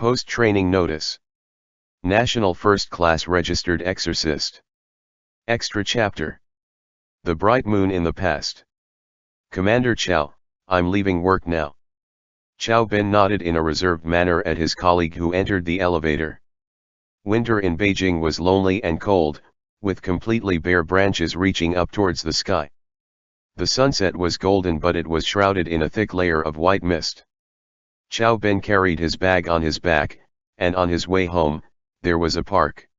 Post-training notice. National First-Class Registered Exorcist. Extra chapter. The bright moon in the past. Commander Chow, I'm leaving work now. Chow Ben nodded in a reserved manner at his colleague who entered the elevator. Winter in Beijing was lonely and cold, with completely bare branches reaching up towards the sky. The sunset was golden, but it was shrouded in a thick layer of white mist. Chow Ben carried his bag on his back, and on his way home, there was a park.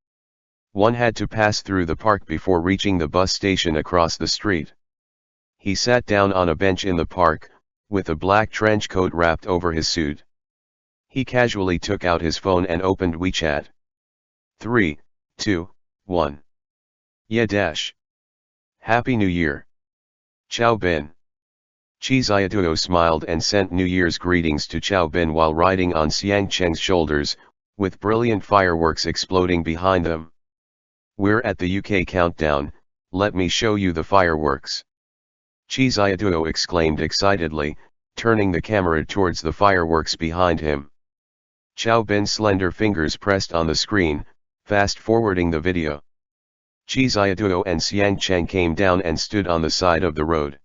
One had to pass through the park before reaching the bus station across the street. He sat down on a bench in the park, with a black trench coat wrapped over his suit. He casually took out his phone and opened WeChat. 3, 2, 1. Yeah dash. Happy New Year. Chow Ben. Chi Xiaotuo smiled and sent New Year's greetings to Chow Ben while riding on Xiang Cheng's shoulders, with brilliant fireworks exploding behind them. We're at the UK countdown, let me show you the fireworks. Chi Xiaotuo exclaimed excitedly, turning the camera towards the fireworks behind him. Chow Ben's slender fingers pressed on the screen, fast-forwarding the video. Chi Xiaotuo and Xiang Cheng came down and stood on the side of the road.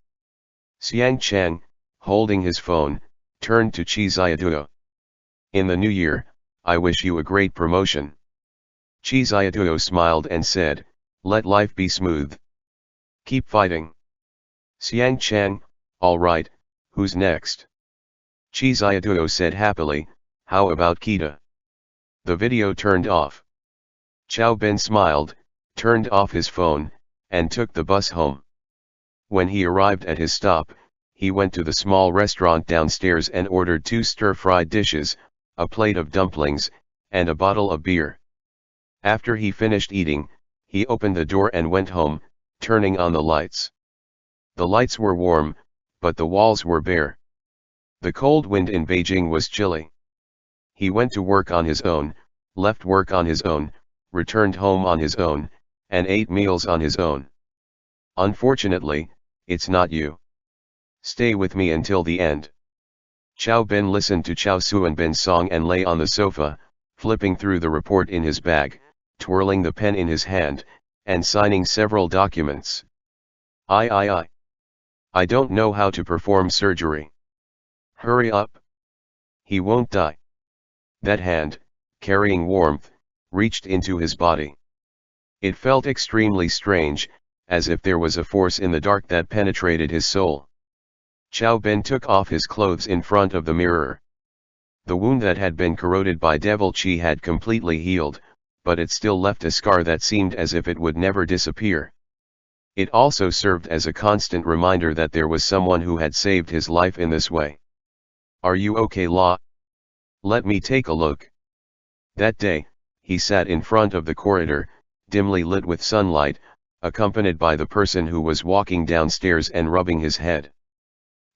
Xiang Cheng, holding his phone, turned to Chi Xiaotuo. In the new year, I wish you a great promotion. Chi Xiaotuo smiled and said, let life be smooth. Keep fighting. Xiang Cheng, all right, who's next? Chi Xiaotuo said happily, how about Kita? The video turned off. Chow Ben smiled, turned off his phone, and took the bus home. When he arrived at his stop, he went to the small restaurant downstairs and ordered 2 stir-fried dishes, a plate of dumplings, and a bottle of beer. After he finished eating, he opened the door and went home, turning on the lights. The lights were warm, but the walls were bare. The cold wind in Beijing was chilly. He went to work on his own, left work on his own, returned home on his own, and ate meals on his own. Unfortunately, it's not you. Stay with me until the end. Chow Ben listened to Chow Suan Ben's song and lay on the sofa, flipping through the report in his bag, twirling the pen in his hand, and signing several documents. I don't know how to perform surgery. Hurry up. He won't die. That hand, carrying warmth, reached into his body. It felt extremely strange, as if there was a force in the dark that penetrated his soul. Chow Ben took off his clothes in front of the mirror. The wound that had been corroded by devil chi had completely healed, but it still left a scar that seemed as if it would never disappear. It also served as a constant reminder that there was someone who had saved his life in this way. Are you okay, La? Let me take a look. That day, he sat in front of the corridor, dimly lit with sunlight, accompanied by the person who was walking downstairs and rubbing his head.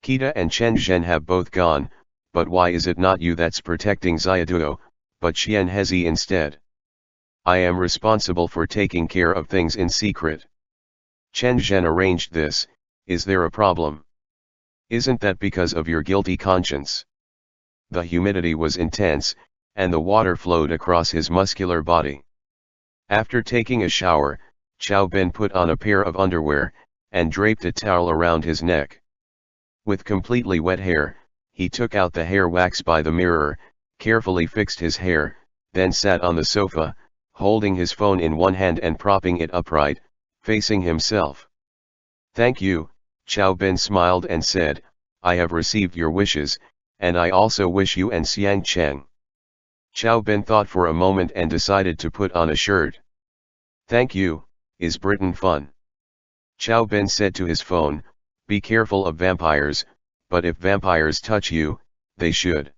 Kita and Chen Zhen have both gone, but why is it not you that's protecting Xiaotuo, but Xian Hezi instead? I am responsible for taking care of things in secret. Chen Zhen arranged this, is there a problem? Isn't that because of your guilty conscience? The humidity was intense, and the water flowed across his muscular body. After taking a shower, Chow Ben put on a pair of underwear, and draped a towel around his neck. With completely wet hair, he took out the hair wax by the mirror, carefully fixed his hair, then sat on the sofa, holding his phone in one hand and propping it upright, facing himself. Thank you, Chow Ben smiled and said, I have received your wishes, and I also wish you and Xiang Cheng. Chow Ben thought for a moment and decided to put on a shirt. Thank you, is Britain fun? Chow Ben said to his phone, be careful of vampires, but if vampires touch you, they should.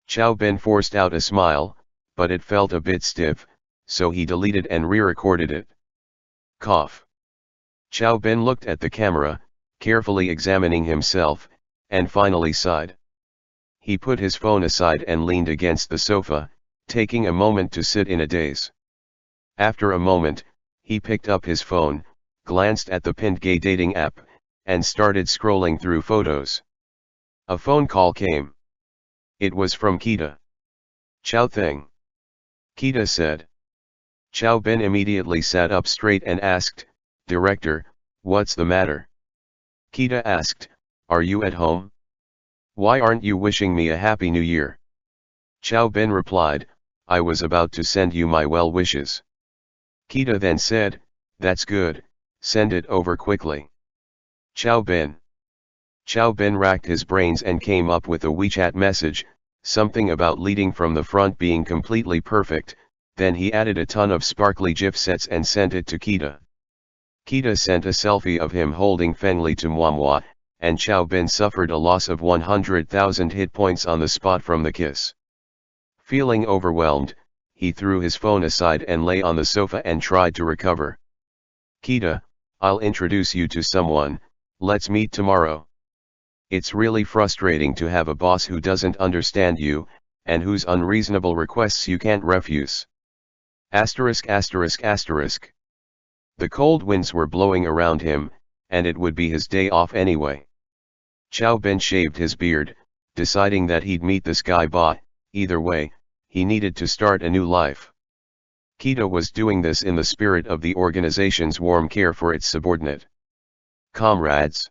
Chow Ben forced out a smile, but it felt a bit stiff, so he deleted and re-recorded it. Cough. Chow Ben looked at the camera, carefully examining himself, and finally sighed. He put his phone aside and leaned against the sofa, taking a moment to sit in a daze. After a moment, he picked up his phone, glanced at the pinned gay dating app, and started scrolling through photos. A phone call came. It was from Kita. Chow Thing. Kita said. Chow Ben immediately sat up straight and asked, Director, what's the matter? Kita asked, are you at home? Why aren't you wishing me a happy new year? Chow Ben replied, I was about to send you my well wishes. Kita then said, that's good, send it over quickly. Chow Ben. Chow Ben racked his brains and came up with a WeChat message, something about leading from the front being completely perfect, then he added a ton of sparkly GIF sets and sent it to Kita. Kita sent a selfie of him holding Fengli to Muamua, and Chow Ben suffered a loss of 100,000 hit points on the spot from the kiss. Feeling overwhelmed, he threw his phone aside and lay on the sofa and tried to recover. Kita, I'll introduce you to someone, let's meet tomorrow. It's really frustrating to have a boss who doesn't understand you, and whose unreasonable requests you can't refuse. Asterisk asterisk asterisk. The cold winds were blowing around him, and it would be his day off anyway. Chow Ben shaved his beard, deciding that he'd meet this guy but, either way, he needed to start a new life. Kita was doing this in the spirit of the organization's warm care for its subordinate comrades.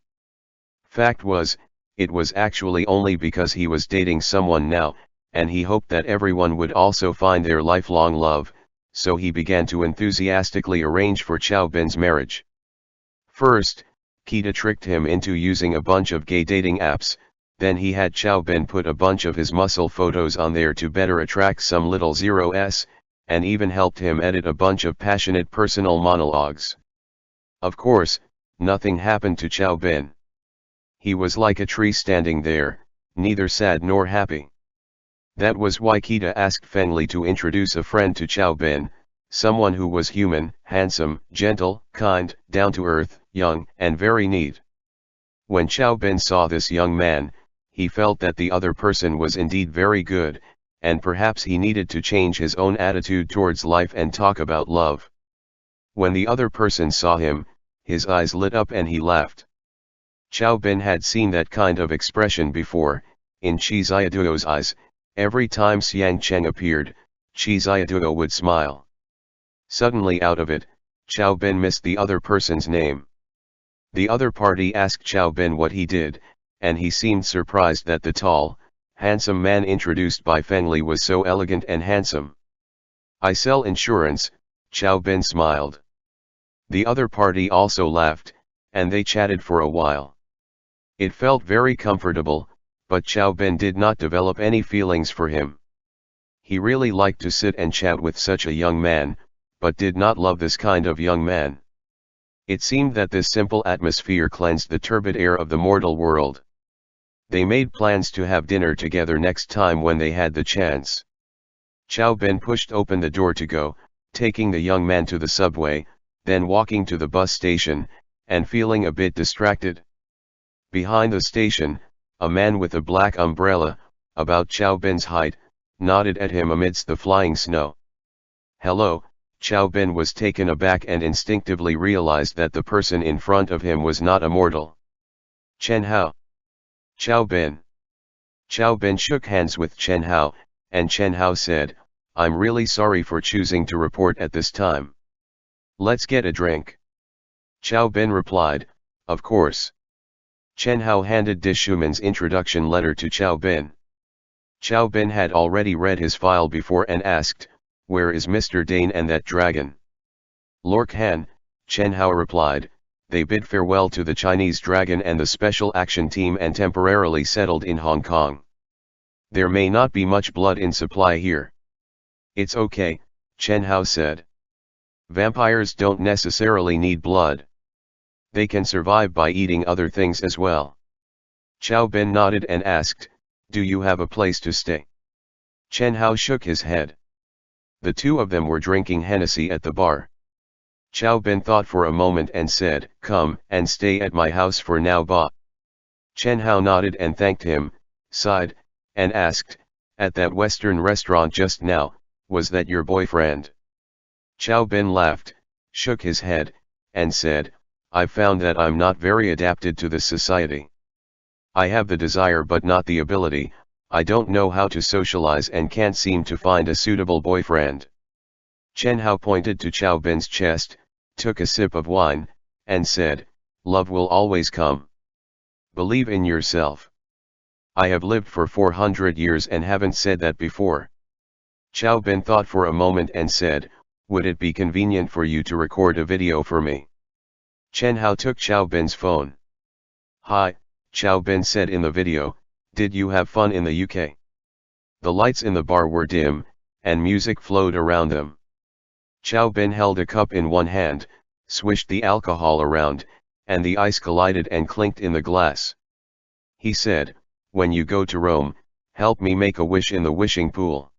Fact was, it was actually only because he was dating someone now, and he hoped that everyone would also find their lifelong love, so he began to enthusiastically arrange for Chow Ben's marriage. First, Kita tricked him into using a bunch of gay dating apps, then he had Chow Ben put a bunch of his muscle photos on there to better attract some little zeros, and even helped him edit a bunch of passionate personal monologues. Of course, nothing happened to Chow Ben. He was like a tree standing there, neither sad nor happy. That was why Kita asked Fengli to introduce a friend to Chow Ben, someone who was human, handsome, gentle, kind, down-to-earth, young, and very neat. When Chow Ben saw this young man, he felt that the other person was indeed very good, and perhaps he needed to change his own attitude towards life and talk about love. When the other person saw him, his eyes lit up and he laughed. Chow Ben had seen that kind of expression before, in Chi Xiaoduo's eyes. Every time Xiang Cheng appeared, Chi Xiaoduo would smile. Suddenly out of it, Chow Ben missed the other person's name. The other party asked Chow Ben what he did, and he seemed surprised that the tall, handsome man introduced by Fengli was so elegant and handsome. I sell insurance, Chow Ben smiled. The other party also laughed, and they chatted for a while. It felt very comfortable, but Chow Ben did not develop any feelings for him. He really liked to sit and chat with such a young man, but did not love this kind of young man. It seemed that this simple atmosphere cleansed the turbid air of the mortal world. They made plans to have dinner together next time when they had the chance. Chow Ben pushed open the door to go, taking the young man to the subway, then walking to the bus station, and feeling a bit distracted. Behind the station, a man with a black umbrella, about Chow Ben's height, nodded at him amidst the flying snow. Hello, Chow Ben was taken aback and instinctively realized that the person in front of him was not a mortal. Chen Hao. Chow Ben. Chow Ben shook hands with Chen Hao, and Chen Hao said, I'm really sorry for choosing to report at this time. Let's get a drink. Chow Ben replied, of course. Chen Hao handed Dishuman's introduction letter to Chow Ben. Chow Ben had already read his file before and asked, where is Mr. Dane and that dragon? Lork Han, Chen Hao replied, they bid farewell to the Chinese dragon and the special action team and temporarily settled in Hong Kong. There may not be much blood in supply here. It's okay, Chen Hao said. Vampires don't necessarily need blood. They can survive by eating other things as well. Chow Ben nodded and asked, do you have a place to stay? Chen Hao shook his head. The two of them were drinking Hennessy at the bar. Chow Ben thought for a moment and said, come and stay at my house for now ba. Chen Hao nodded and thanked him, sighed, and asked, at that Western restaurant just now, was that your boyfriend? Chow Ben laughed, shook his head, and said, I've found that I'm not very adapted to this society. I have the desire but not the ability, I don't know how to socialize and can't seem to find a suitable boyfriend. Chen Hao pointed to Xiao Bin's chest, took a sip of wine, and said, love will always come. Believe in yourself. I have lived for 400 years and haven't said that before. Xiao Bin thought for a moment and said, would it be convenient for you to record a video for me? Chen Hao took Xiao Bin's phone. Hi, Xiao Bin said in the video, did you have fun in the UK? The lights in the bar were dim, and music flowed around them. Xiao Bin held a cup in one hand, swished the alcohol around, and the ice collided and clinked in the glass. He said, when you go to Rome, help me make a wish in the wishing pool.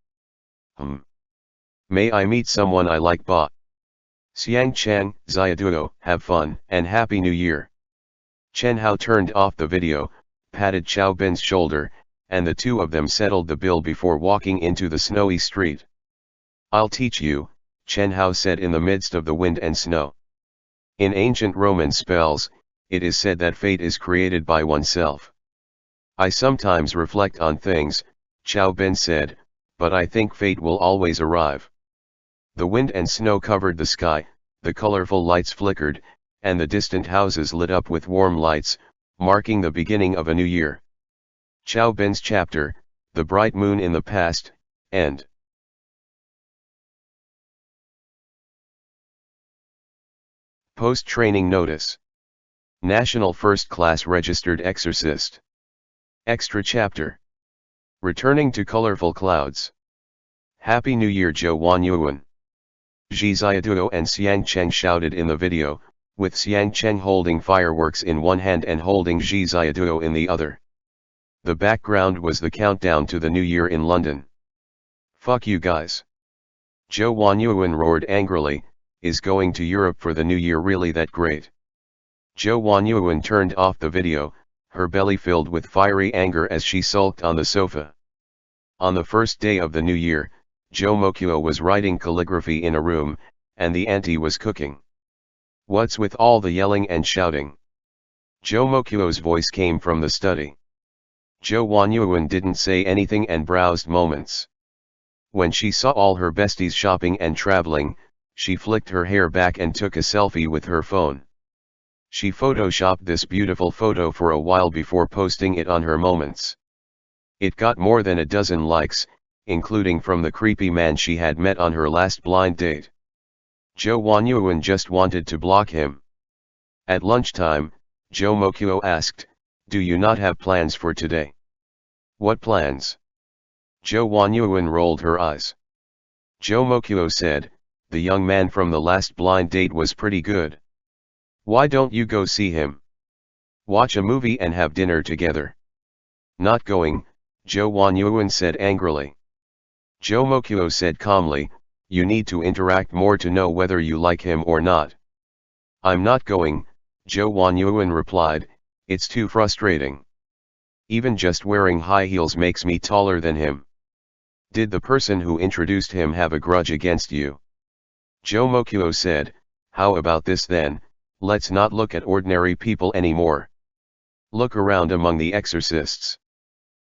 May I meet someone I like ba. Xiang Chang, Ziaduo, have fun, and Happy New Year. Chen Hao turned off the video, patted Xiao Bin's shoulder, and the two of them settled the bill before walking into the snowy street. I'll teach you, Chen Hao said in the midst of the wind and snow. In ancient Roman spells, it is said that fate is created by oneself. I sometimes reflect on things, Xiao Bin said, but I think fate will always arrive. The wind and snow covered the sky, the colorful lights flickered, and the distant houses lit up with warm lights, marking the beginning of a new year. Xiao Bin's chapter, The Bright Moon in the Past, end. Post-training notice. National First-Class Registered Exorcist. Extra chapter. Returning to colorful clouds. Happy New Year Zhou Wanyuan. Zhi Ziaduo and Xiang Cheng shouted in the video, with Xiang Cheng holding fireworks in one hand and holding Zhi Ziaduo in the other. The background was the countdown to the New Year in London. Fuck you guys. Zhou Wanyuan roared angrily, is going to Europe for the New Year really that great? Zhou Wanyuan turned off the video, her belly filled with fiery anger as she sulked on the sofa. On the first day of the New Year, Zhou Mokuo was writing calligraphy in a room, and the auntie was cooking. What's with all the yelling and shouting? Zhou Mokuo's voice came from the study. Zhou Wanyuan didn't say anything and browsed moments. When she saw all her besties shopping and traveling, she flicked her hair back and took a selfie with her phone. She photoshopped this beautiful photo for a while before posting it on her moments. It got more than a dozen likes, including from the creepy man she had met on her last blind date. Zhou Wanyuan just wanted to block him. At lunchtime, Zhou Mokuo asked, do you not have plans for today? What plans? Zhou Wanyuan rolled her eyes. Zhou Mokuo said, the young man from the last blind date was pretty good. Why don't you go see him? Watch a movie and have dinner together. Not going, Zhou Wanyuan said angrily. Zhou Mokuo said calmly, you need to interact more to know whether you like him or not. I'm not going, Zhou Wanyuan replied, it's too frustrating. Even just wearing high heels makes me taller than him. Did the person who introduced him have a grudge against you? Zhou Mokuo said, how about this then, let's not look at ordinary people anymore. Look around among the exorcists.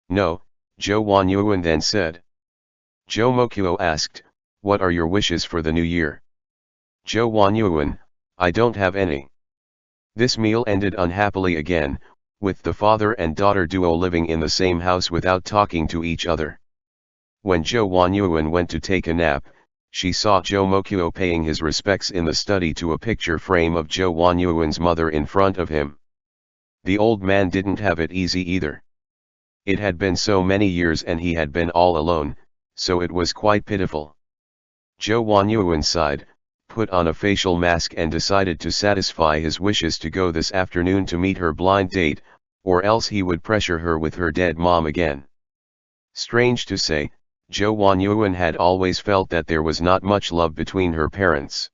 No, Zhou Wanyuan then said. Zhou Mokuo asked, what are your wishes for the new year? Zhou Wanyuan, I don't have any. This meal ended unhappily again, with the father and daughter duo living in the same house without talking to each other. When Zhou Wanyuan went to take a nap, she saw Zhou Mokuo paying his respects in the study to a picture frame of Zhou Wanyuan's mother in front of him. The old man didn't have it easy either. It had been so many years and he had been all alone, so it was quite pitiful. Zhou Wanyuan sighed, put on a facial mask and decided to satisfy his wishes to go this afternoon to meet her blind date, or else he would pressure her with her dead mom again. Strange to say, Zhou Wanyuan had always felt that there was not much love between her parents.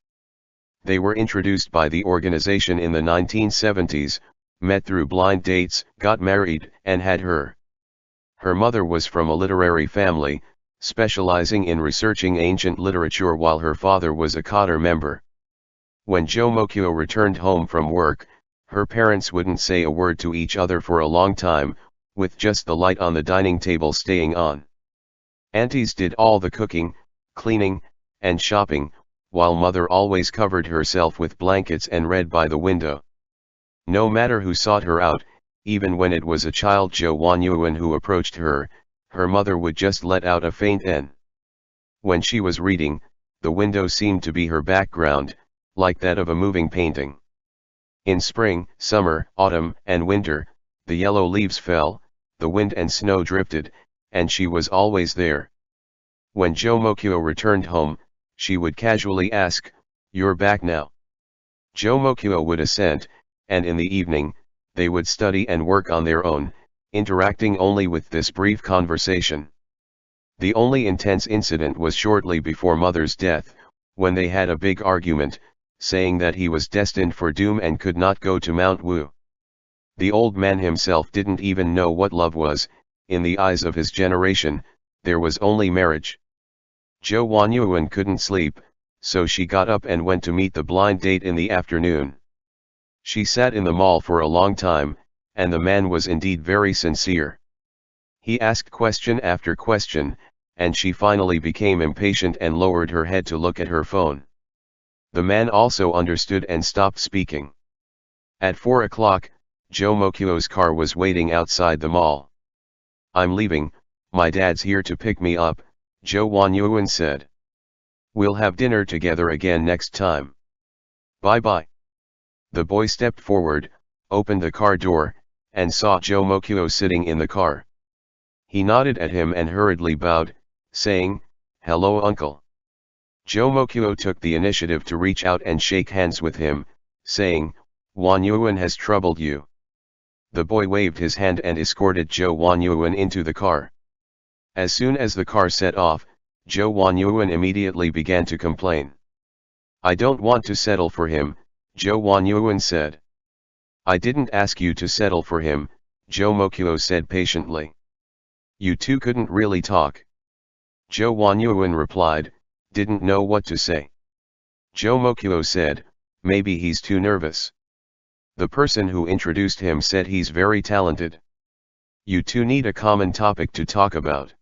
They were introduced by the organization in the 1970s, met through blind dates, got married, and had her. Her mother was from a literary family, specializing in researching ancient literature while her father was a cadre member. When Zhou Mokuo returned home from work, her parents wouldn't say a word to each other for a long time, with just the light on the dining table staying on. Aunties did all the cooking, cleaning, and shopping, while mother always covered herself with blankets and read by the window. No matter who sought her out, even when it was a child Zhou Wanyuan who approached her, her mother would just let out a faint "n." When she was reading, the window seemed to be her background, like that of a moving painting. In spring, summer, autumn, and winter, the yellow leaves fell, the wind and snow drifted, and she was always there. When Zhou Mokuo returned home, she would casually ask, "You're back now?" Zhou Mokuo would assent, and in the evening, they would study and work on their own, interacting only with this brief conversation. The only intense incident was shortly before mother's death, when they had a big argument, saying that he was destined for doom and could not go to Mount Wu. The old man himself didn't even know what love was. In the eyes of his generation, there was only marriage. Zhou Wanyuan couldn't sleep, so she got up and went to meet the blind date in the afternoon. She sat in the mall for a long time, and the man was indeed very sincere. He asked question after question, and she finally became impatient and lowered her head to look at her phone. The man also understood and stopped speaking. At 4 o'clock, Zhou Mokuo's car was waiting outside the mall. "I'm leaving, my dad's here to pick me up," Zhou Wanyuan said. "We'll have dinner together again next time. Bye-bye." The boy stepped forward, opened the car door, and saw Zhou Mokuo sitting in the car. He nodded at him and hurriedly bowed, saying, "Hello uncle." Zhou Mokuo took the initiative to reach out and shake hands with him, saying, "Wanyuan has troubled you." The boy waved his hand and escorted Zhou Wanyuan into the car. As soon as the car set off, Zhou Wanyuan immediately began to complain. "I don't want to settle for him," Zhou Wanyuan said. "I didn't ask you to settle for him," Zhou Mokuo said patiently. "You two couldn't really talk." Zhou Wanyuan replied, didn't know what to say. Zhou Mokuo said, "Maybe he's too nervous." The person who introduced him said he's very talented. "You two need a common topic to talk about."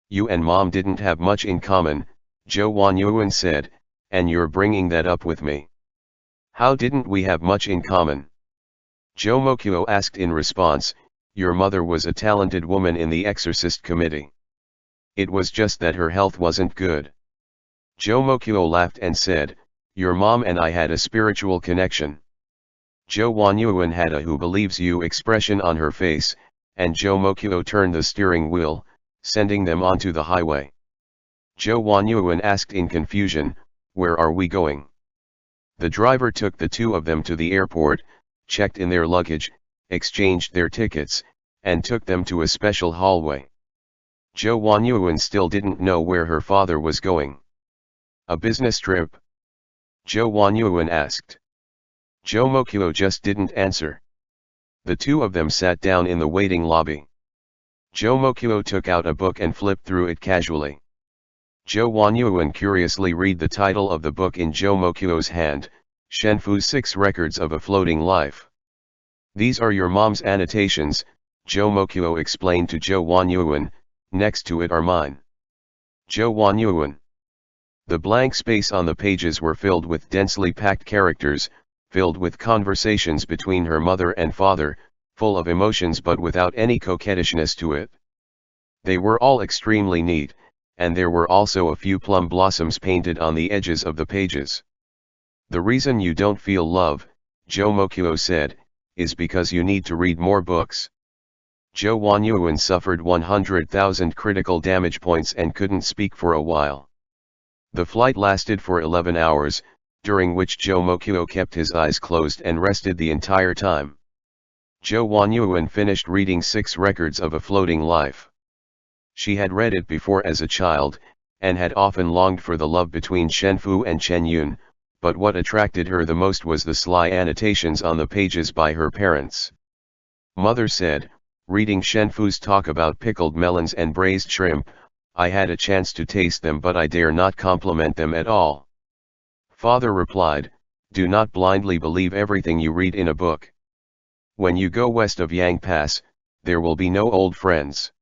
"You and mom didn't have much in common," Zhou Wanyuan said, "and you're bringing that up with me." "How didn't we have much in common?" Zhou Mokuo asked in response, "Your mother was a talented woman in the Exorcist committee. It was just that her health wasn't good." Zhou Mokuo laughed and said, "Your mom and I had a spiritual connection." Zhou Wanyuan had a "who believes you" expression on her face, and Zhou Mokuo turned the steering wheel, sending them onto the highway. Zhou Wanyuan asked in confusion, "Where are we going?" The driver took the two of them to the airport, checked in their luggage, exchanged their tickets, and took them to a special hallway. Zhou Wanyuan still didn't know where her father was going. "A business trip?" Zhou Wanyuan asked. Zhou Mokuo just didn't answer. The two of them sat down in the waiting lobby. Zhou Mokuo took out a book and flipped through it casually. Zhou Wanyuan curiously read the title of the book in Zhou Mokuo's hand, Shenfu's 6 Records of a Floating Life. "These are your mom's annotations," Zhou Mokuo explained to Zhou Wanyuan, "next to it are mine." Zhou Wanyuan. The blank space on the pages were filled with densely packed characters, filled with conversations between her mother and father, full of emotions but without any coquettishness to it. They were all extremely neat, and there were also a few plum blossoms painted on the edges of the pages. "The reason you don't feel love," Zhou Mokuo said, "is because you need to read more books." Zhou Wanyuan suffered 100,000 critical damage points and couldn't speak for a while. The flight lasted for 11 hours, during which Zhou Mokuo kept his eyes closed and rested the entire time. Zhou Wanyuan finished reading 6 Records of a Floating Life. She had read it before as a child, and had often longed for the love between Shenfu and Chen Yun, but what attracted her the most was the sly annotations on the pages by her parents. Mother said, reading Shenfu's talk about pickled melons and braised shrimp, "I had a chance to taste them but I dare not compliment them at all." Father replied, "Do not blindly believe everything you read in a book. When you go west of Yang Pass, there will be no old friends.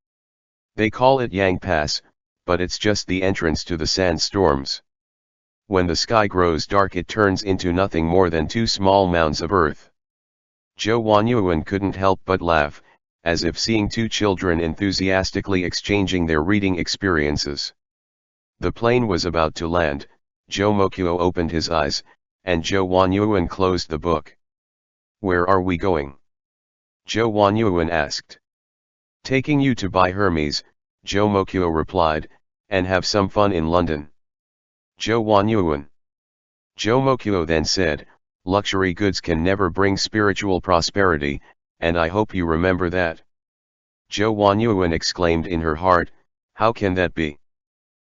They call it Yang Pass, but it's just the entrance to the sandstorms. When the sky grows dark it turns into nothing more than two small mounds of earth. Zhou Huanyuan couldn't help but laugh, as if seeing two children enthusiastically exchanging their reading experiences. The plane was about to land. Zhou Mokuo opened his eyes, and Zhou Huanyuan closed the book. "Where are we going?" Zhou Huanyuan asked. "Taking you to buy Hermes," Zhou Mokuo replied, "and have some fun in London." Zhou Huanyuan. Zhou Mokuo then said, "Luxury goods can never bring spiritual prosperity, and I hope you remember that." Zhou Huanyuan exclaimed in her heart, "How can that be?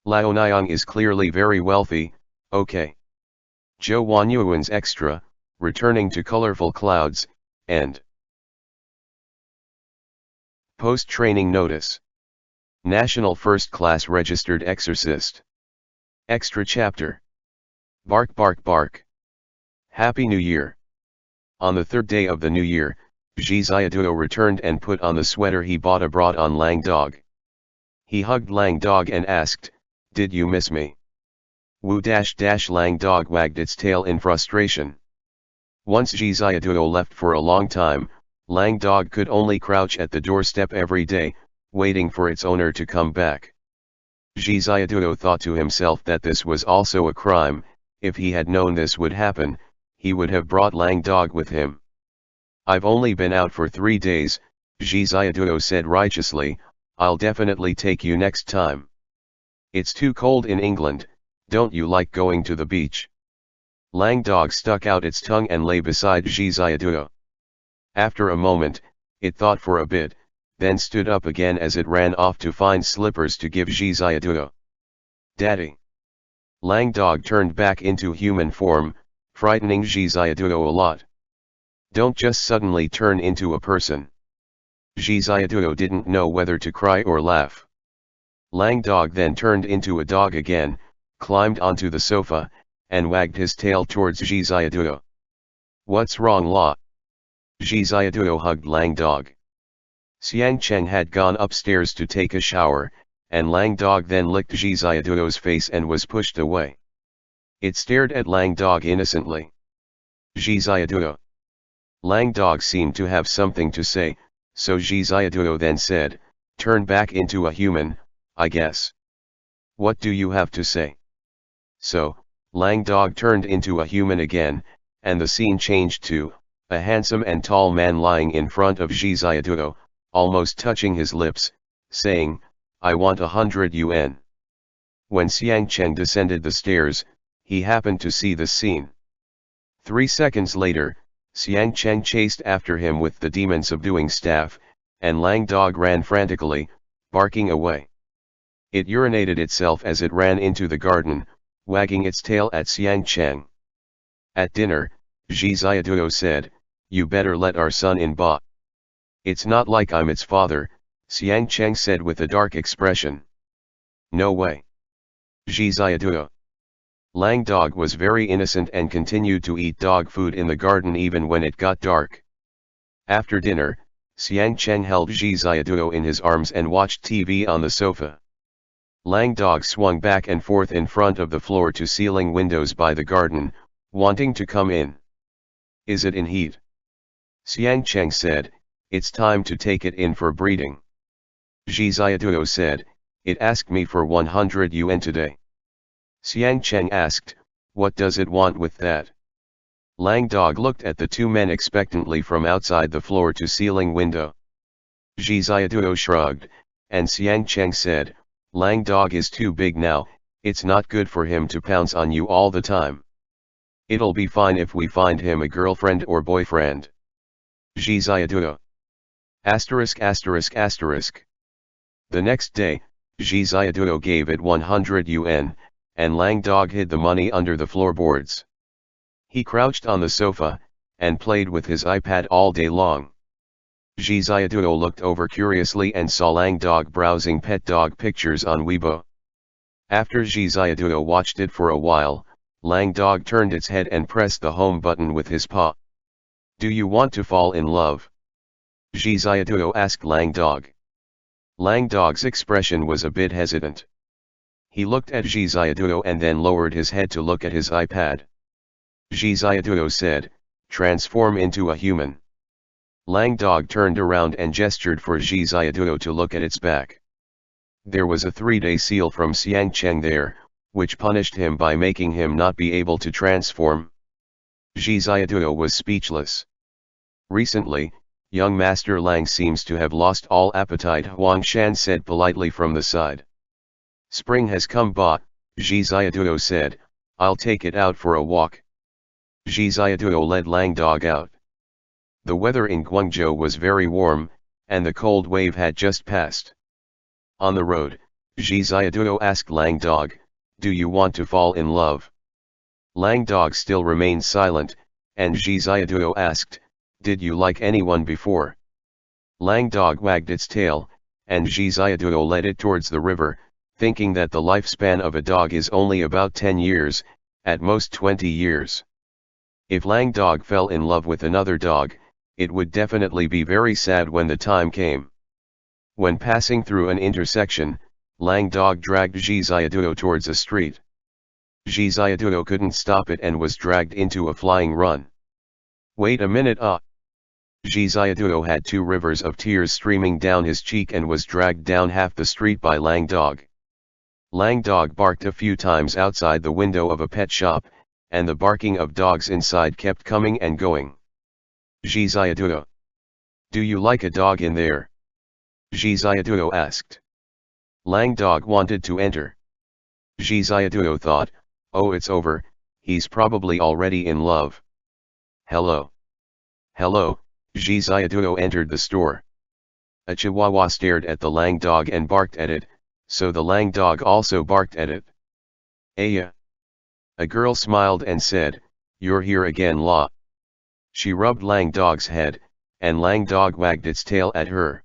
Lao Niang is clearly very wealthy, okay." Zhou Huanyuan's extra, returning to colorful clouds, and post-training notice. National First-Class Registered Exorcist. Extra Chapter. Bark bark bark. Happy New Year. On the third day of the new year, Zhi Xiaoduo returned and put on the sweater he bought abroad on Lang Dog. He hugged Lang Dog and asked, "Did you miss me?" Wu dash dash Lang Dog wagged its tail in frustration. Once Zhi Xiaoduo left for a long time, Lang Dog could only crouch at the doorstep every day, waiting for its owner to come back. Zhi Xiaoduo thought to himself that this was also a crime. If he had known this would happen, he would have brought Lang Dog with him. "I've only been out for 3 days, Zhi Xiaoduo said righteously, "I'll definitely take you next time." "It's too cold in England, don't you like going to the beach?" Lang Dog stuck out its tongue and lay beside Zhi Xiaoduo. After a moment, it thought for a bit, then stood up again as it ran off to find slippers to give Zhi Xiaoduo. "Daddy." Lang Dog turned back into human form, frightening Zhi Xiaoduo a lot. "Don't just suddenly turn into a person." Zhi Xiaoduo didn't know whether to cry or laugh. Lang Dog then turned into a dog again, climbed onto the sofa, and wagged his tail towards Zhi Xiaoduo. "What's wrong, La?" Zhi Xiaoduo hugged Lang Dog. Xiang Cheng had gone upstairs to take a shower, and Lang Dog then licked Zhi Xiaoduo's face and was pushed away. It stared at Lang Dog innocently. "Zhi Xiaoduo." Lang Dog seemed to have something to say, so Zhi Xiaoduo then said, "Turn back into a human, I guess." "What do you have to say?" So, Lang Dog turned into a human again, and the scene changed to a handsome and tall man lying in front of Zhi Xiaoduo, almost touching his lips, saying, "I want 100 yuan. When Xiang Cheng descended the stairs, he happened to see this scene. 3 seconds later, Xiang Cheng chased after him with the demon-subduing staff, and Lang Dog ran frantically, barking away. It urinated itself as it ran into the garden, wagging its tail at Xiang Cheng. At dinner, Zhi Xiaoduo said, "You better let our son in, Ba." "It's not like I'm its father," Xiang Cheng said with a dark expression. "No way." Zhi Xiaoduo. Lang Dog was very innocent and continued to eat dog food in the garden even when it got dark. After dinner, Xiang Cheng held Zhi Xiaoduo in his arms and watched TV on the sofa. Lang Dog swung back and forth in front of the floor-to-ceiling windows by the garden, wanting to come in. "Is it in heat?" Xiang Cheng said, "It's time to take it in for breeding." Zhi Xiaoduo said, "It asked me for 100 yuan today." Xiang Cheng asked, "What does it want with that?" Lang Dog looked at the two men expectantly from outside the floor-to-ceiling window. Zhi Xiaoduo shrugged, and Xiang Cheng said, "Lang Dog is too big now, it's not good for him to pounce on you all the time. It'll be fine if we find him a girlfriend or boyfriend." Zhi Xiaoduo. ******. The next day, Zhi Xiaoduo gave it 100 yuan, and Lang Dog hid the money under the floorboards. He crouched on the sofa, and played with his iPad all day long. Zhi Xiaoduo looked over curiously and saw Lang Dog browsing pet dog pictures on Weibo. After Zhi Xiaoduo watched it for a while, Lang Dog turned its head and pressed the home button with his paw. "Do you want to fall in love?" Zhi Xiaoduo asked Lang Dog. Lang Dog's expression was a bit hesitant. He looked at Zhi Xiaoduo and then lowered his head to look at his iPad. Zhi Xiaoduo said, "Transform into a human." Lang Dog turned around and gestured for Zhi Xiaoduo to look at its back. There was a 3-day seal from Xiangcheng there, which punished him by making him not be able to transform. Zhi Xiaoduo was speechless. Recently, young Master Lang seems to have lost all appetite, Huang Shan said politely from the side. Spring has come, but, Zhi Xiaoduo said, "I'll take it out for a walk." Zhi Xiaoduo led Lang Dog out. The weather in Guangzhou was very warm, and the cold wave had just passed. On the road, Zhi Xiaoduo asked Lang Dog, "Do you want to fall in love?" Lang Dog still remained silent, and Zhi Xiaoduo asked, "Did you like anyone before?" Lang Dog wagged its tail, and Zhi Xiaoduo led it towards the river, thinking that the lifespan of a dog is only about 10 years, at most 20 years. If Lang Dog fell in love with another dog, it would definitely be very sad when the time came. When passing through an intersection, Lang Dog dragged Zhi Xiaoduo towards a street. Zhi Xiaoduo couldn't stop it and was dragged into a flying run. "Wait a minute, Zhi Xiaoduo had 2 rivers of tears streaming down his cheek and was dragged down half the street by Lang Dog. Lang Dog barked a few times outside the window of a pet shop, and the barking of dogs inside kept coming and going. "Zhi Xiaoduo, do you like a dog in there?" Zhi Xiaoduo asked. Lang Dog wanted to enter. Zhi Xiaoduo thought, "Oh, it's over, he's probably already in love." "Hello." "Hello." Zhi Xiaoduo entered the store. A chihuahua stared at the Lang Dog and barked at it, so the Lang Dog also barked at it. "Aya." A girl smiled and said, "You're here again, La." She rubbed Lang Dog's head, and Lang Dog wagged its tail at her.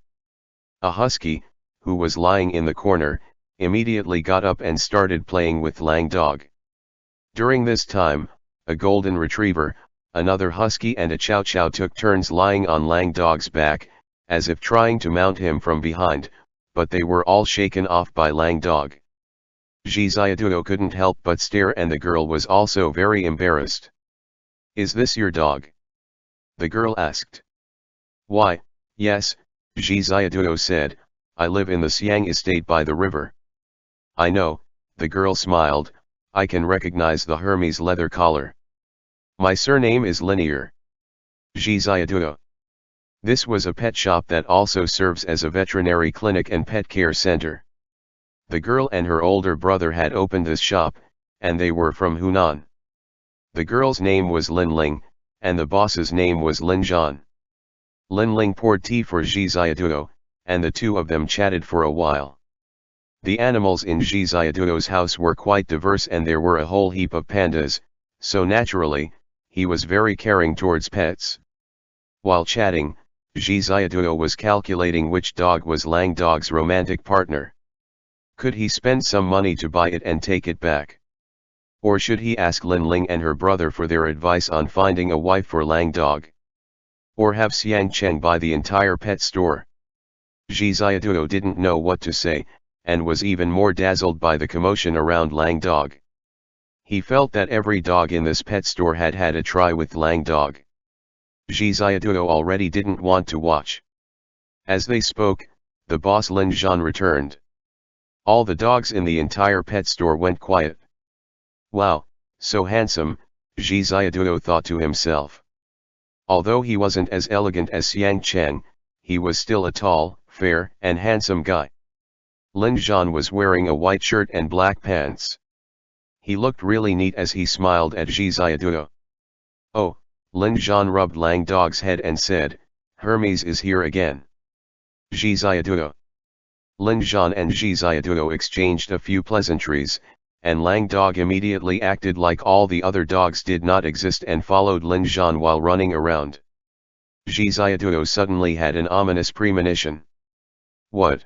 A husky, who was lying in the corner, immediately got up and started playing with Lang Dog. During this time, a golden retriever, another husky and a chow chow took turns lying on Lang Dog's back, as if trying to mount him from behind, but they were all shaken off by Lang Dog. Zhi Xiaoduo couldn't help but stare, and the girl was also very embarrassed. "Is this your dog?" the girl asked. "Why, yes," Zhi Xiaoduo said, "I live in the Xiang estate by the river." "I know," the girl smiled, "I can recognize the Hermes leather collar. My surname is Linear." Zhi Xiaoduo. This was a pet shop that also serves as a veterinary clinic and pet care center. The girl and her older brother had opened this shop, and they were from Hunan. The girl's name was Lin Ling, and the boss's name was Lin Zhan. Lin Ling poured tea for Zhi Xiaoduo, and the two of them chatted for a while. The animals in Zhi Xiaoduo's house were quite diverse, and there were a whole heap of pandas, so naturally, he was very caring towards pets. While chatting, Zhi Xiaoduo was calculating which dog was Lang Dog's romantic partner. Could he spend some money to buy it and take it back? Or should he ask Lin Ling and her brother for their advice on finding a wife for Lang Dog? Or have Xiangcheng buy the entire pet store? Zhi Xiaoduo didn't know what to say, and was even more dazzled by the commotion around Lang Dog. He felt that every dog in this pet store had had a try with Lang Dog. Zhi Xiaoduo already didn't want to watch. As they spoke, the boss Lin Zhan returned. All the dogs in the entire pet store went quiet. "Wow, so handsome," Zhi Xiaoduo thought to himself. Although he wasn't as elegant as Xiangcheng, he was still a tall, fair, and handsome guy. Lin Zhan was wearing a white shirt and black pants. He looked really neat as he smiled at Zhi Xiaoduo. "Oh," Lin Zhan rubbed Lang Dog's head and said, "Hermes is here again." Zhi Xiaoduo. Lin Zhan and Zhi Xiaoduo exchanged a few pleasantries, and Lang Dog immediately acted like all the other dogs did not exist and followed Lin Zhan while running around. Zhi Xiaoduo suddenly had an ominous premonition. "What?"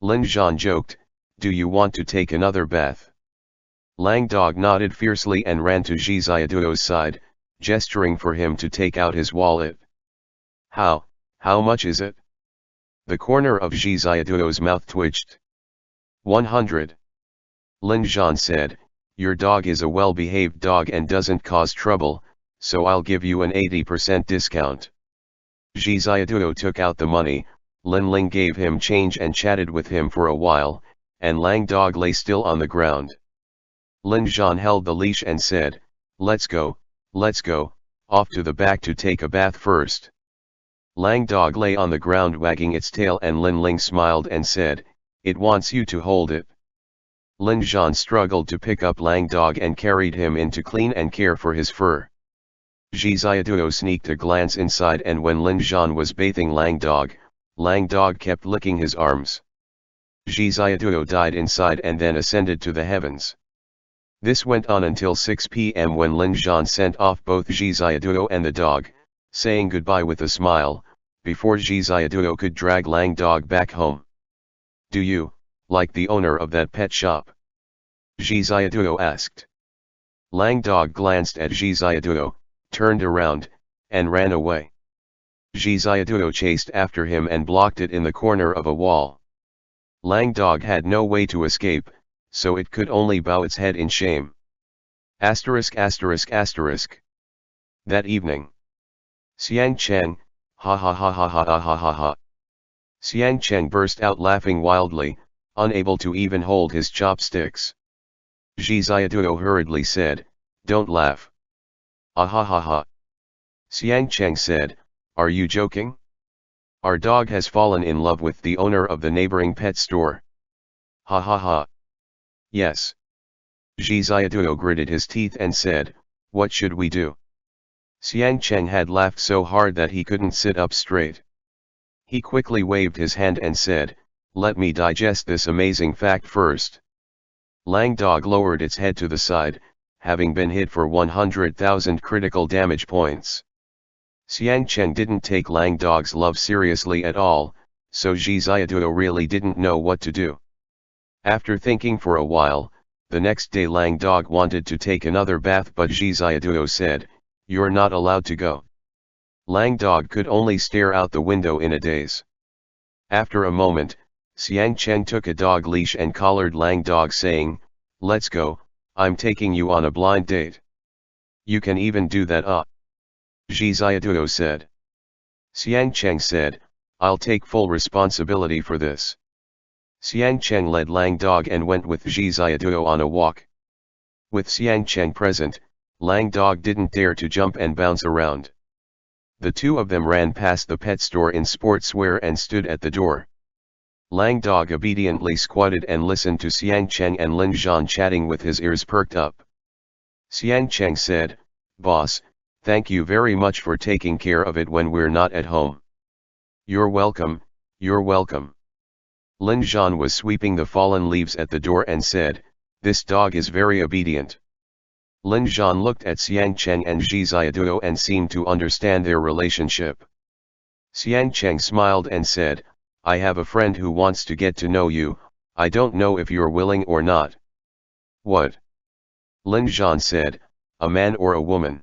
Lin Zhan joked, "Do you want to take another bath?" Lang Dog nodded fiercely and ran to Zhi Xiaoduo's side, gesturing for him to take out his wallet. How How much is it? The corner of Zhi Xiaoduo's mouth twitched. 100. Lin Zhan said, your dog is a well-behaved dog and doesn't cause trouble, so I'll give you an 80% discount. Zhi Xiaoduo took out the money, Lin Ling gave him change and chatted with him for a while, and Lang Dog lay still on the ground. Lin Zhan held the leash and said, let's go, off to the back to take a bath first. Lang Dog lay on the ground wagging its tail and Lin Ling smiled and said, it wants you to hold it. Lin Zhan struggled to pick up Lang Dog and carried him in to clean and care for his fur. Zhi Xiaoduo sneaked a glance inside, and when Lin Zhan was bathing Lang Dog kept licking his arms. Zhi Xiaoduo died inside and then ascended to the heavens. This went on until 6 p.m. when Lin Zhan sent off both Zhi Xiaoduo and the dog, saying goodbye with a smile, before Zhi Xiaoduo could drag Lang Dog back home. Do you like the owner of that pet shop? Zhi Xiaoduo asked. Lang Dog glanced at Zhi Xiaoduo, turned around, and ran away. Zhi Xiaoduo chased after him and blocked it in the corner of a wall. Lang Dog had no way to escape, so it could only bow its head in shame. ******. That evening. Xiang Cheng, ha ha ha ha ha ha ha ha ha. Xiang Cheng burst out laughing wildly, unable to even hold his chopsticks. Zhi Xiaoduo hurriedly said, don't laugh. Ah ha ha ha. Xiang Cheng said, are you joking? Our dog has fallen in love with the owner of the neighboring pet store. Ha ha ha. Yes. Zhi Xiaoduo gritted his teeth and said, what should we do? Xiang Cheng had laughed so hard that he couldn't sit up straight. He quickly waved his hand and said, let me digest this amazing fact first. Lang Dog lowered its head to the side, having been hit for 100,000 critical damage points. Xiang Cheng didn't take Lang Dog's love seriously at all, so Zhi Xiaoduo really didn't know what to do. After thinking for a while, the next day Lang Dog wanted to take another bath, but Zhi Xiaoduo said, you're not allowed to go. Lang Dog could only stare out the window in a daze. After a moment, Xiang Cheng took a dog leash and collared Lang Dog, saying, let's go, I'm taking you on a blind date. You can even do that, Zhi Xiaoduo said. Xiang Cheng said, I'll take full responsibility for this. Xiang Cheng led Lang Dog and went with Zhi Xiaoduo on a walk. With Xiang Cheng present, Lang Dog didn't dare to jump and bounce around. The two of them ran past the pet store in sportswear and stood at the door. Lang Dog obediently squatted and listened to Xiang Cheng and Lin Zhan chatting with his ears perked up. Xiang Cheng said, boss, thank you very much for taking care of it when we're not at home. You're welcome, you're welcome. Lin Zhan was sweeping the fallen leaves at the door and said, this dog is very obedient. Lin Zhan looked at Xiang Cheng and Zhi Xiaoduo and seemed to understand their relationship. Xiang Cheng smiled and said, I have a friend who wants to get to know you, I don't know if you're willing or not. What? Lin Zhan said, a man or a woman?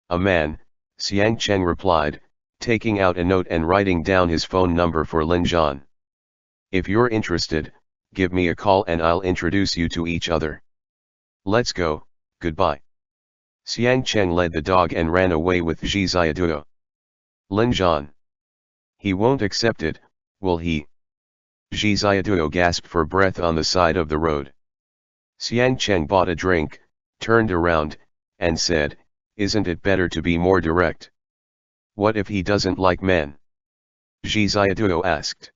A man, Xiang Cheng replied, taking out a note and writing down his phone number for Lin Zhan. If you're interested, give me a call and I'll introduce you to each other. Let's go, goodbye. Xiang Cheng led the dog and ran away with Zhi Xiaoduo. Lin Zhan. He won't accept it, will he? Zhi Xiaoduo gasped for breath on the side of the road. Xiang Cheng bought a drink, turned around, and said, isn't it better to be more direct? What if he doesn't like men? Zhi Xiaoduo asked.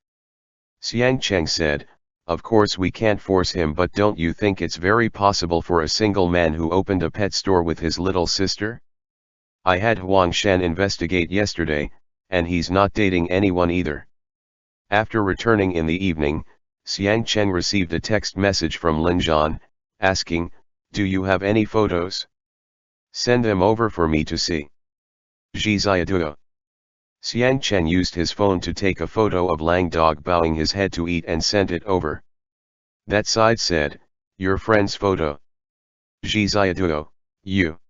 Xiang Cheng said, of course we can't force him, but don't you think it's very possible for a single man who opened a pet store with his little sister? I had Huang Shen investigate yesterday, and he's not dating anyone either. After returning in the evening, Xiang Cheng received a text message from Lin Zhan, asking, do you have any photos? Send them over for me to see. Zhi Xiaoduo. Xiang Cheng used his phone to take a photo of Lang Dog bowing his head to eat and sent it over. That side said, your friend's photo. Zhi Xiaoduo, you.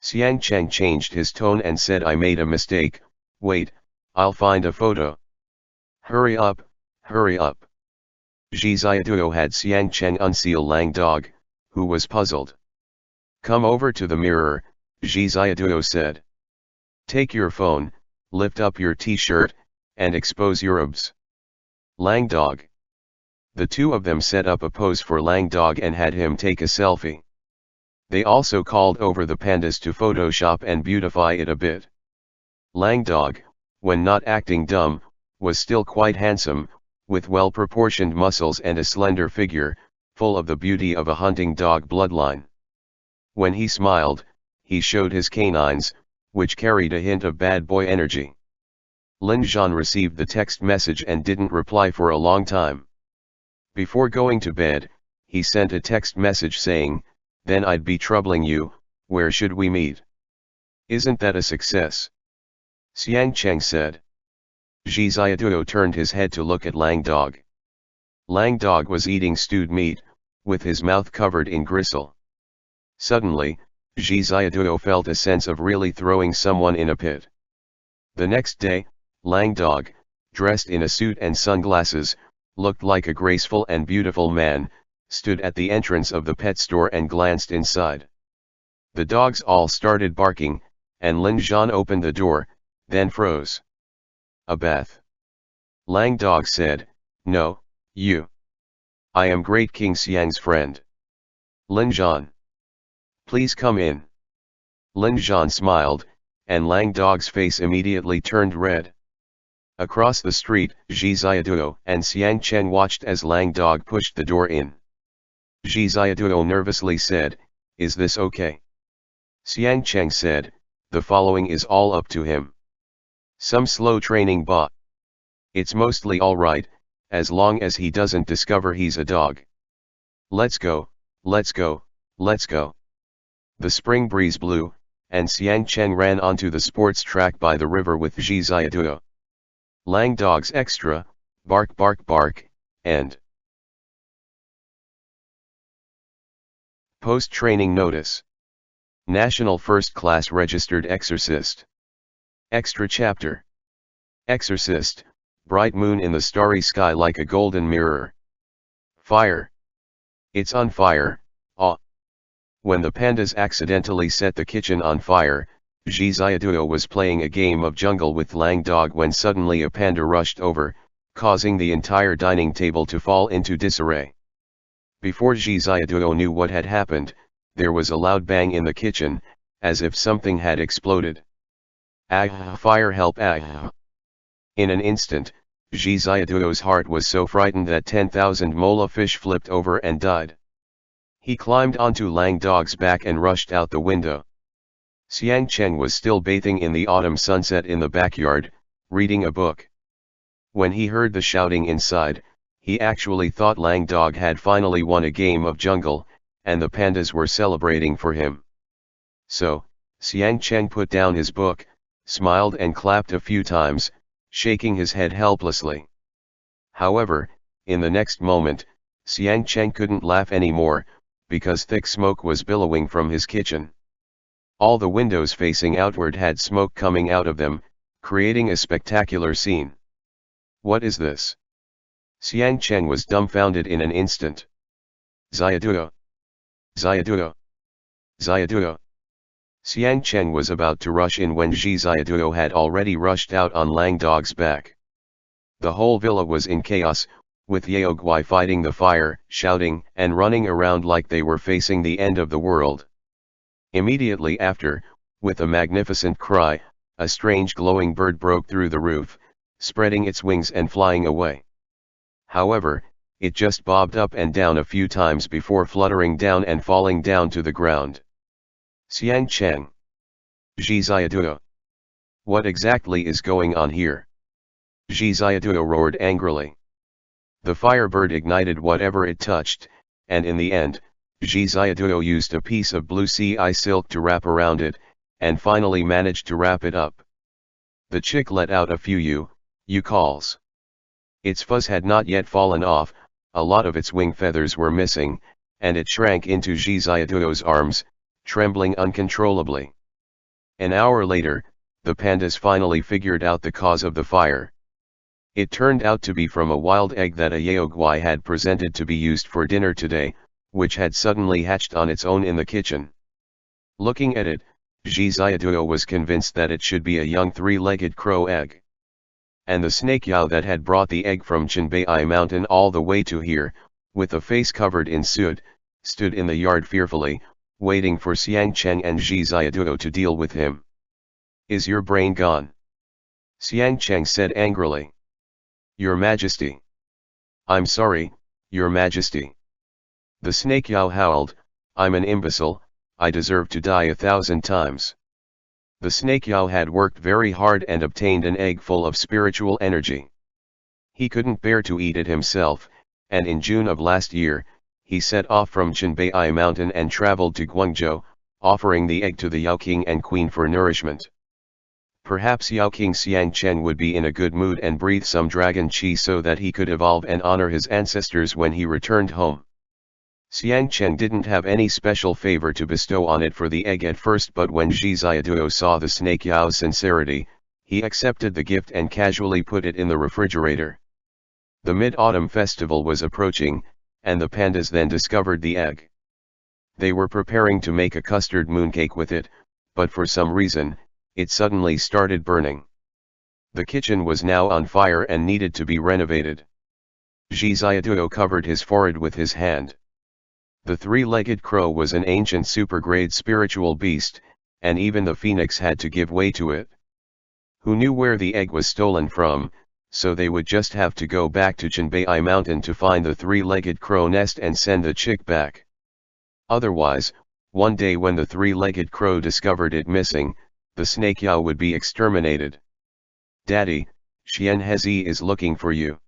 Xiang Cheng changed his tone and said, I made a mistake, wait, I'll find a photo. Hurry up, hurry up. Zhi Xiaoduo had Xiang Cheng unseal Lang Dog, who was puzzled. Come over to the mirror, Zhi Xiaoduo said. Take your phone, lift up your t-shirt, and expose your abs. Lang Dog. The two of them set up a pose for Lang Dog and had him take a selfie. They also called over the pandas to Photoshop and beautify it a bit. Lang Dog, when not acting dumb, was still quite handsome, with well-proportioned muscles and a slender figure, full of the beauty of a hunting dog bloodline. When he smiled, he showed his canines, which carried a hint of bad boy energy. Lin Zhan received the text message and didn't reply for a long time. Before going to bed, he sent a text message saying, "Then I'd be troubling you, where should we meet?" Isn't that a success? Xiang Cheng said. Zhi Xiaoduo turned his head to look at Lang Dog. Lang Dog was eating stewed meat, with his mouth covered in gristle. Suddenly, Zhi Xiaoduo felt a sense of really throwing someone in a pit. The next day, Lang Dog, dressed in a suit and sunglasses, looked like a graceful and beautiful man, stood at the entrance of the pet store and glanced inside. The dogs all started barking, and Lin Zhan opened the door, then froze. A bath. Lang Dog said, "No, you. I am Great King Xiang's friend. Lin Zhan. Please come in." Lin Zhan smiled, and Lang Dog's face immediately turned red. Across the street, Zhi Xiaoduo and Xiang Cheng watched as Lang Dog pushed the door in. Zhi Xiaoduo nervously said, "Is this okay?" Xiang Cheng said, "The following is all up to him. Some slow training but it's mostly alright, as long as he doesn't discover he's a dog. Let's go, let's go, let's go." The spring breeze blew, and Xiang Cheng ran onto the sports track by the river with Zhi Xiaoduo. Lang Dog's extra, bark bark bark, end. Post-training notice. National First Class Registered Exorcist. Extra chapter. Exorcist, bright moon in the starry sky like a golden mirror. Fire. It's on fire, ah. When the pandas accidentally set the kitchen on fire, Zhi Xiaoduo was playing a game of jungle with Lang Dog when suddenly a panda rushed over, causing the entire dining table to fall into disarray. Before Zhi Xiaoduo knew what had happened, there was a loud bang in the kitchen, as if something had exploded. "Ah, fire, help, ah." In an instant, Zhi Xiaoduo's heart was so frightened that 10,000 mola fish flipped over and died. He climbed onto Lang Dog's back and rushed out the window. Xiang Cheng was still bathing in the autumn sunset in the backyard, reading a book. When he heard the shouting inside, he actually thought Lang Dog had finally won a game of jungle, and the pandas were celebrating for him. So, Xiang Cheng put down his book, smiled and clapped a few times, shaking his head helplessly. However, in the next moment, Xiang Cheng couldn't laugh anymore, because thick smoke was billowing from his kitchen. All the windows facing outward had smoke coming out of them, creating a spectacular scene. What is this? Xiang Cheng was dumbfounded in an instant. Xiaoduo! Xiaoduo! Xiaoduo! Xiang Cheng was about to rush in when Zhi Xiaoduo had already rushed out on Lang Dog's back. The whole villa was in chaos, with Yaoguai fighting the fire, shouting and running around like they were facing the end of the world. Immediately after, with a magnificent cry, a strange glowing bird broke through the roof, spreading its wings and flying away. However, it just bobbed up and down a few times before fluttering down and falling down to the ground. Xiang Cheng. Zhi Xiaoduo. What exactly is going on here? Zhi Xiaoduo roared angrily. The firebird ignited whatever it touched, and in the end, Zhi Xiaoduo used a piece of blue sea silk to wrap around it, and finally managed to wrap it up. The chick let out a few you calls. Its fuzz had not yet fallen off, a lot of its wing feathers were missing, and it shrank into Zhi Xiaoduo's arms, trembling uncontrollably. An hour later, the pandas finally figured out the cause of the fire. It turned out to be from a wild egg that a Yaoguai had presented to be used for dinner today, which had suddenly hatched on its own in the kitchen. Looking at it, Zhi Xiaoduo was convinced that it should be a young three-legged crow egg. And the snake Yao that had brought the egg from Tianbao mountain all the way to here, with a face covered in soot, stood in the yard fearfully, waiting for Xiang Cheng and Zhi Xiaoduo to deal with him. "Is your brain gone?" Xiang Cheng said angrily. "Your Majesty." "I'm sorry, Your Majesty." The snake Yao howled, "I'm an imbecile, I deserve to die 1,000 times. The snake Yao had worked very hard and obtained an egg full of spiritual energy. He couldn't bear to eat it himself, and in June of last year, he set off from Tianbao mountain and traveled to Guangzhou, offering the egg to the Yao King and Queen for nourishment. Perhaps Yao King Xiang Cheng would be in a good mood and breathe some dragon qi so that he could evolve and honor his ancestors when he returned home. Xiang Cheng didn't have any special favor to bestow on it for the egg at first, but when Zhi Xiaoduo saw the snake Yao's sincerity, he accepted the gift and casually put it in the refrigerator. The Mid-Autumn Festival was approaching, and the pandas then discovered the egg. They were preparing to make a custard mooncake with it, but for some reason, it suddenly started burning. The kitchen was now on fire and needed to be renovated. Zhi Xiaoduo covered his forehead with his hand. The three-legged crow was an ancient super-grade spiritual beast, and even the phoenix had to give way to it. Who knew where the egg was stolen from, so they would just have to go back to Tianbao mountain to find the three-legged crow nest and send the chick back. Otherwise, one day when the three-legged crow discovered it missing, the snake Yao would be exterminated. "Daddy, Xian Hezi is looking for you."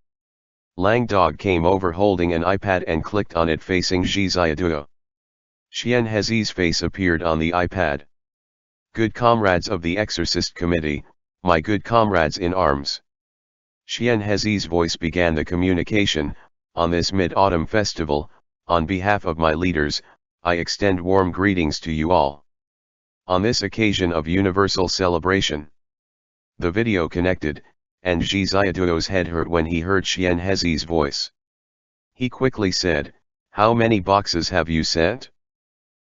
Lang Dog came over holding an iPad and clicked on it facing Zhi Xiaoduo. Xian Hezi's face appeared on the iPad. "Good comrades of the Exorcist Committee, my good comrades in arms." Xian Hezi's voice began the communication. "On this Mid-Autumn Festival, on behalf of my leaders, I extend warm greetings to you all. On this occasion of universal celebration." The video connected, and Zhi Xiaoduo's head hurt when he heard Xian Hezi's voice. He quickly said, "How many boxes have you sent?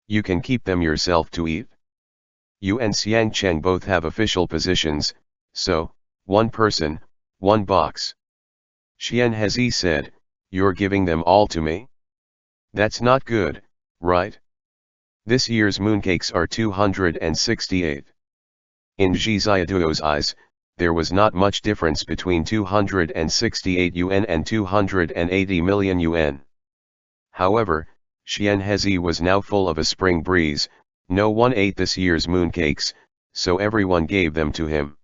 You can keep them yourself to eat. You and Xiang Cheng both have official positions, so, one person, one box." Xian Hezi said, "You're giving them all to me? That's not good, right? This year's mooncakes are 268. In Zhi Xiaoduo's eyes, there was not much difference between 268 yuan and 280 million yuan. However, Xian Hezi was now full of a spring breeze. No one ate this year's mooncakes, so everyone gave them to him.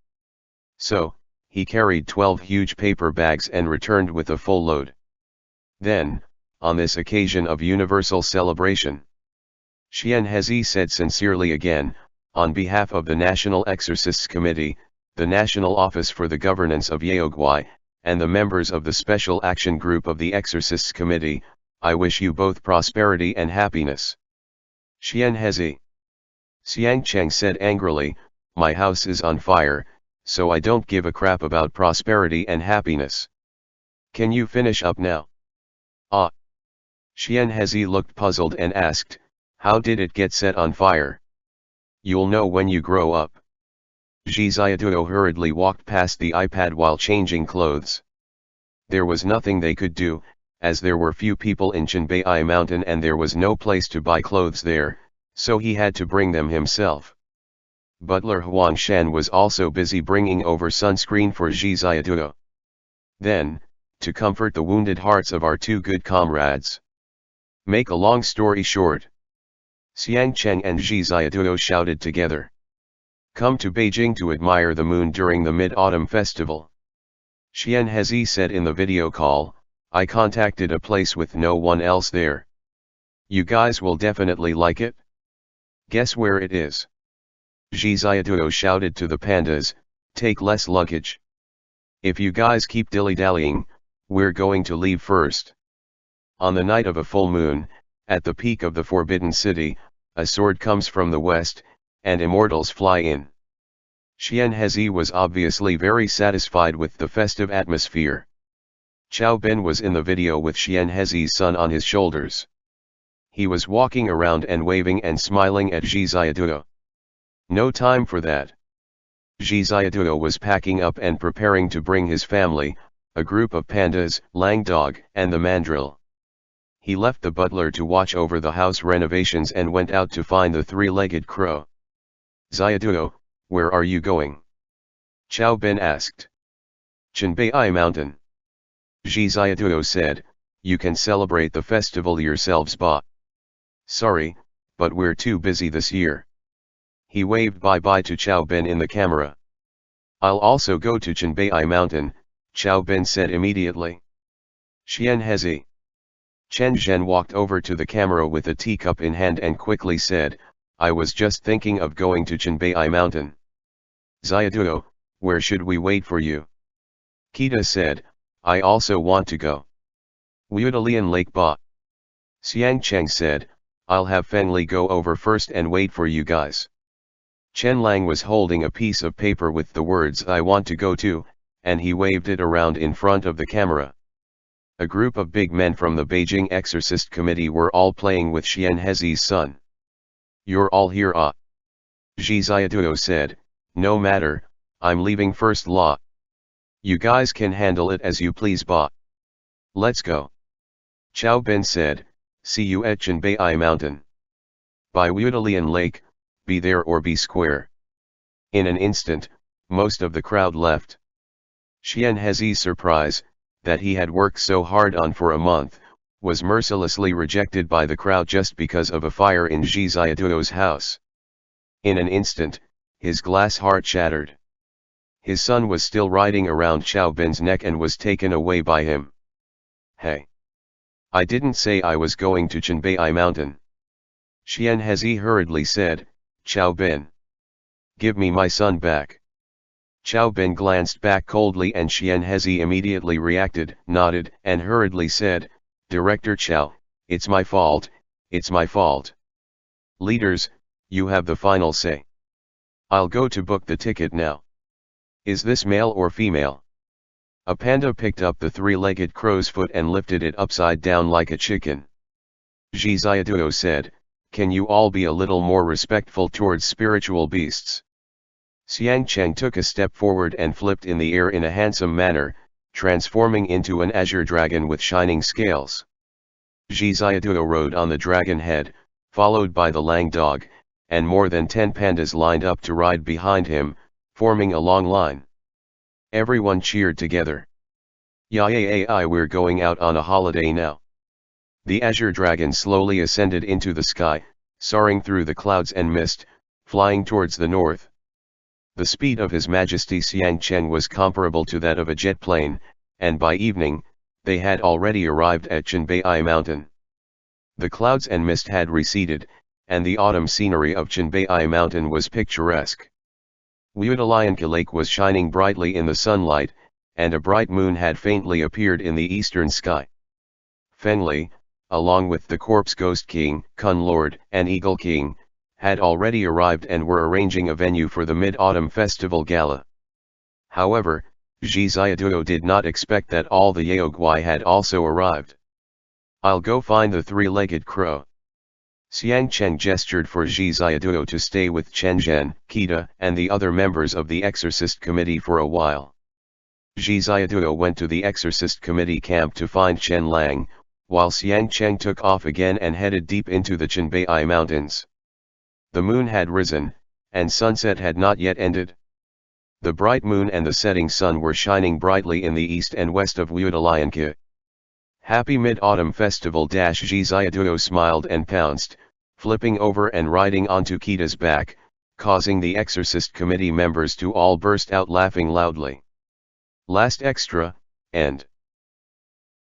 So, he carried 12 huge paper bags and returned with a full load. Then, on this occasion of universal celebration, Xian Hezi said sincerely again, "On behalf of the National Exorcists Committee, the National Office for the Governance of Yaoguai, and the members of the Special Action Group of the Exorcists Committee, I wish you both prosperity and happiness." Xian Hezi. Xiang Cheng said angrily, "My house is on fire, so I don't give a crap about prosperity and happiness. Can you finish up now?" "Ah." Xian Hezi looked puzzled and asked, "How did it get set on fire?" "You'll know when you grow up." Zhi Xiaoduo hurriedly walked past the iPad while changing clothes. There was nothing they could do, as there were few people in Tianbao mountain and there was no place to buy clothes there, so he had to bring them himself. Butler Huan Shan was also busy bringing over sunscreen for Zhi Xiaoduo. Then, to comfort the wounded hearts of our two good comrades. Make a long story short, Xiang Cheng and Zhi Xiaoduo shouted together, "Come to Beijing to admire the moon during the Mid-Autumn Festival." Xian Hezi said in the video call, "I contacted a place with no one else there. You guys will definitely like it. Guess where it is?" Zhi Xiaoduo shouted to the pandas, "Take less luggage. If you guys keep dilly-dallying, we're going to leave first." On the night of a full moon, at the peak of the Forbidden City, a sword comes from the west, and immortals fly in. Xian Hezi was obviously very satisfied with the festive atmosphere. Chao Ben was in the video with Xian Hezi's son on his shoulders. He was walking around and waving and smiling at Zhi Ziaduo. No time for that. Zhi Ziaduo was packing up and preparing to bring his family, a group of pandas, Lang Dog, and the mandrill. He left the butler to watch over the house renovations and went out to find the three-legged crow. Ziaduo, where are you going? Chao Ben asked. Tianbao Mountain. Zhi Ziaduo said, you can celebrate the festival yourselves ba. Sorry, but we're too busy this year. He waved bye-bye to Chao Ben in the camera. I'll also go to Tianbao Mountain, Chao Ben said immediately. Xian Hezi. Chen Zhen walked over to the camera with a teacup in hand and quickly said, I was just thinking of going to Tianbao Mountain. Ziaduo, where should we wait for you? Kita said, I also want to go. Wuodalian Lake ba. Xiang Cheng said, I'll have Fengli go over first and wait for you guys. Chen Lang was holding a piece of paper with the words I want to go to, and he waved it around in front of the camera. A group of big men from the Beijing Exorcist Committee were all playing with Xian Hezi's son. You're all here ah. Zhi Ziaduo said, no matter, I'm leaving first la. You guys can handle it as you please ba. Let's go. Chao Ben said, see you at Tianbao Mountain. By Wuodalian Lake, be there or be square. In an instant, most of the crowd left. Xian Hezi's surprise, that he had worked so hard on for a month, was mercilessly rejected by the crowd just because of a fire in Zhi Ziaduo's house. In an instant, his glass heart shattered. His son was still riding around Chao Ben's neck and was taken away by him. Hey! I didn't say I was going to Tianbao Mountain. Xian Hezi hurriedly said, Chao Ben. Give me my son back. Chao Ben glanced back coldly and Xian Hezi immediately reacted, nodded, and hurriedly said, Director Chao, it's my fault, it's my fault. Leaders, you have the final say. I'll go to book the ticket now. Is this male or female? A panda picked up the three-legged crow's foot and lifted it upside down like a chicken. Zhi Ziaduo said, can you all be a little more respectful towards spiritual beasts? Xiang Cheng took a step forward and flipped in the air in a handsome manner, transforming into an azure dragon with shining scales. Zhi Ziaduo rode on the dragon head, followed by the Lang dog, and more than 10 pandas lined up to ride behind him, forming a long line. Everyone cheered together. Yay, we're going out on a holiday now. The azure dragon slowly ascended into the sky, soaring through the clouds and mist, flying towards the north. The speed of His Majesty Xiang Cheng was comparable to that of a jet plane, and by evening, they had already arrived at Tianbao Mountain. The clouds and mist had receded, and the autumn scenery of Tianbao Mountain was picturesque. Wuodalian Lake was shining brightly in the sunlight, and a bright moon had faintly appeared in the eastern sky. Fengli, along with the Corpse Ghost King, Kun Lord, and Eagle King, had already arrived and were arranging a venue for the Mid-Autumn Festival Gala. However, Zhi Ziaduo did not expect that all the Yaoguai had also arrived. I'll go find the three-legged crow. Xiang Cheng gestured for Zhi Ziaduo to stay with Chen Zhen, Kita, and the other members of the Exorcist Committee for a while. Zhi Ziaduo went to the Exorcist Committee camp to find Chen Lang, while Xiang Cheng took off again and headed deep into the Tianbao Mountains. The moon had risen, and sunset had not yet ended. The bright moon and the setting sun were shining brightly in the east and west of Wuodalian. Happy Mid-Autumn Festival! Zhi Ziaduo smiled and pounced, flipping over and riding onto Kita's back, causing the Exorcist Committee members to all burst out laughing loudly. Last extra, end.